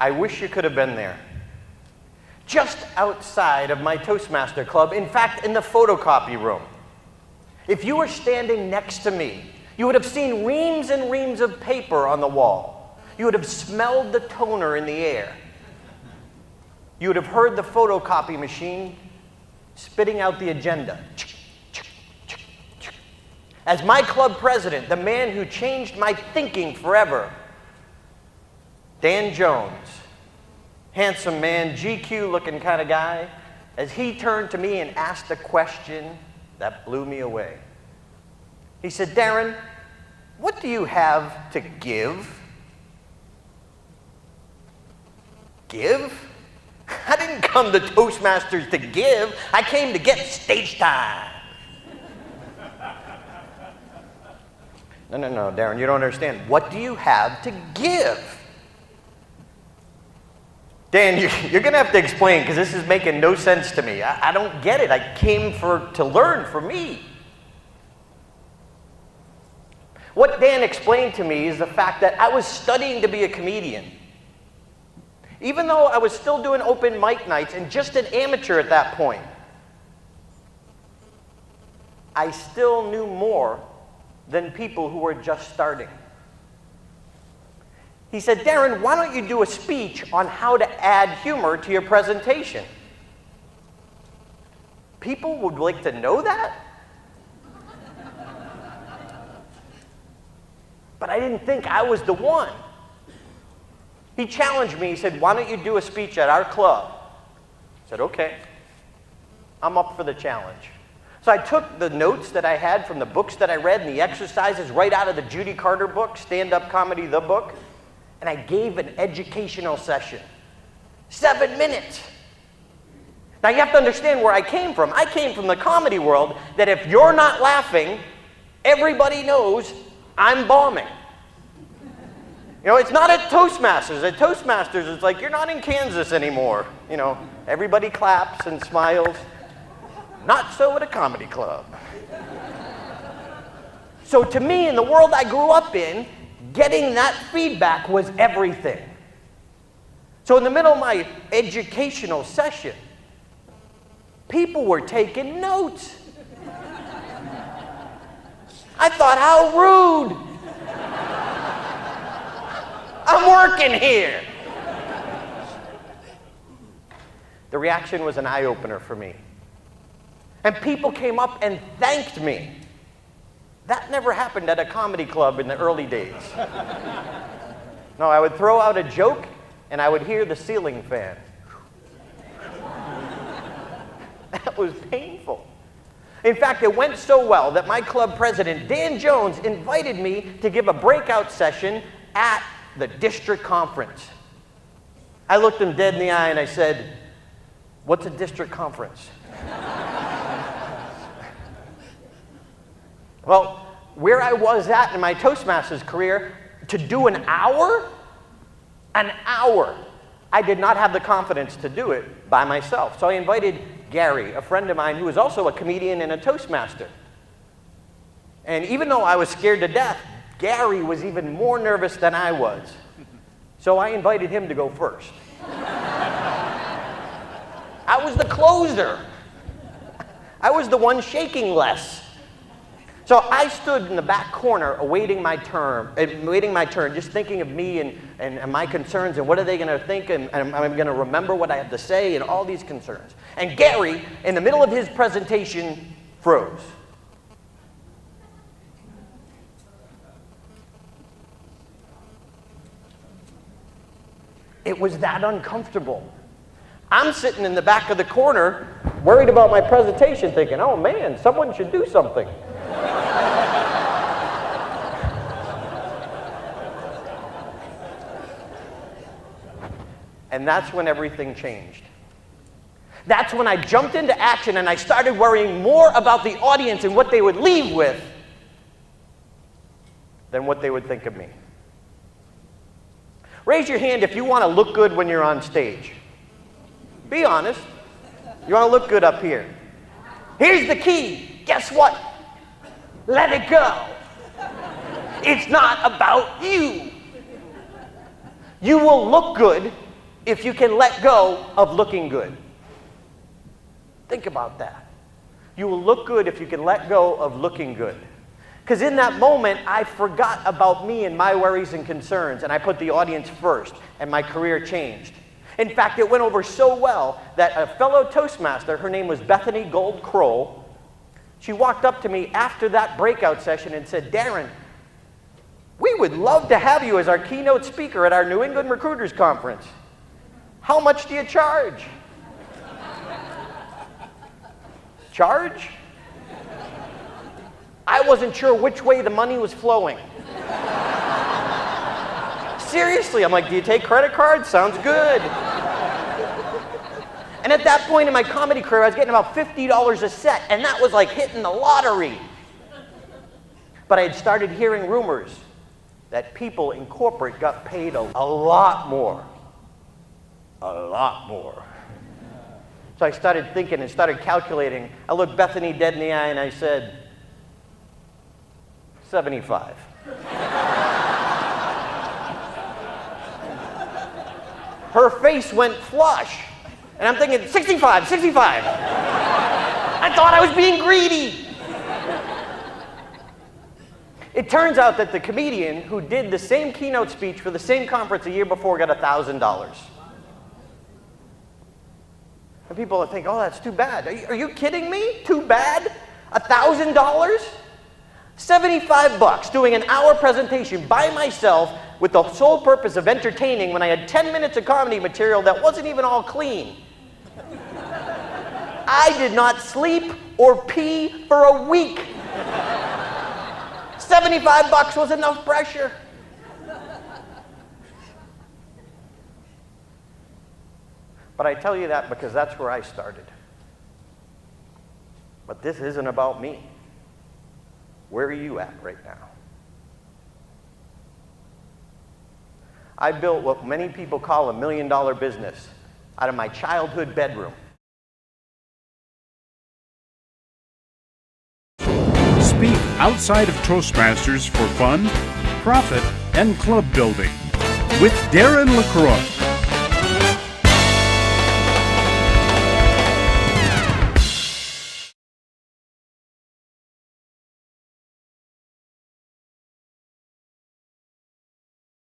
I wish you could have been there. Just outside of my Toastmaster club, in fact, in the photocopy room. If you were standing next to me, you would have seen reams and reams of paper on the wall. You would have smelled the toner in the air. You would have heard the photocopy machine spitting out the agenda. As my club president, the man who changed my thinking forever, Dan Jones, handsome man, GQ looking kind of guy, as he turned to me and asked a question that blew me away. He said, "Darren, what do you have to give?" Give? I didn't come to Toastmasters to give. I came to get stage time. No, Darren, you don't understand. What do you have to give? Dan, you're going to have to explain, because this is making no sense to me. I don't get it. I came to learn for me. What Dan explained to me is the fact that I was studying to be a comedian. Even though I was still doing open mic nights and just an amateur at that point, I still knew more than people who were just starting. He said, "Darren, why don't you do a speech on how to add humor to your presentation?" People would like to know that? But I didn't think I was the one. He challenged me. He said, "Why don't you do a speech at our club?" I said, "Okay, I'm up for the challenge." So I took the notes that I had from the books that I read and the exercises right out of the Judy Carter book, Stand Up Comedy, the book, and I gave an educational session. 7 minutes. Now you have to understand where I came from. I came from the comedy world that if you're not laughing, everybody knows I'm bombing. You know, it's not at Toastmasters. At Toastmasters, it's like, you're not in Kansas anymore. You know, everybody claps and smiles. Not so at a comedy club. So to me, in the world I grew up in, getting that feedback was everything. So in the middle of my educational session, people were taking notes. I thought, how rude. I'm working here. The reaction was an eye-opener for me. And people came up and thanked me. That never happened at a comedy club in the early days. No, I would throw out a joke and I would hear the ceiling fan. That was painful. In fact, it went so well that my club president, Dan Jones, invited me to give a breakout session at the district conference. I looked him dead in the eye and I said, "What's a district conference?" Well, where I was at in my Toastmasters career, to do an hour, I did not have the confidence to do it by myself. So I invited Gary, a friend of mine who was also a comedian and a Toastmaster. And even though I was scared to death, Gary was even more nervous than I was. So I invited him to go first. I was the closer. I was the one shaking less. So I stood in the back corner awaiting my turn, just thinking of me and my concerns and what are they going to think and am I going to remember what I have to say and all these concerns. And Gary, in the middle of his presentation, froze. It was that uncomfortable. I'm sitting in the back of the corner, worried about my presentation, thinking, oh man, someone should do something. And that's when everything changed. That's when I jumped into action and I started worrying more about the audience and what they would leave with than what they would think of me. Raise your hand if you want to look good when you're on stage. Be honest. You want to look good up here. Here's the key. Guess what? Let it go. It's not about you. You will look good if you can let go of looking good. Think about that. You will look good if you can let go of looking good. Because in that moment, I forgot about me and my worries and concerns, and I put the audience first, and my career changed. In fact, it went over so well that a fellow Toastmaster, her name was Bethany Gold Kroll, she walked up to me after that breakout session and said, Darren, we would love to have you as our keynote speaker at our New England Recruiters Conference. How much do you charge? Charge? I wasn't sure which way the money was flowing. Seriously, I'm like, do you take credit cards? Sounds good. And at that point in my comedy career, I was getting about $50 a set, and that was like hitting the lottery. But I had started hearing rumors that people in corporate got paid a lot more. A lot more. So I started thinking and started calculating. I looked Bethany dead in the eye and I said, 75. Her face went flush. And I'm thinking, 65, 65. I thought I was being greedy. It turns out that the comedian who did the same keynote speech for the same conference a year before got $1,000. And people think, oh, that's too bad. Are you kidding me? Too bad? $1,000? 75 bucks doing an hour presentation by myself with the sole purpose of entertaining when I had 10 minutes of comedy material that wasn't even all clean. I did not sleep or pee for a week. 75 bucks was enough pressure. But I tell you that because that's where I started. But this isn't about me. Where are you at right now? I built what many people call $1 million business out of my childhood bedroom. Speak outside of Toastmasters for fun, profit, and club building with Darren LaCroix.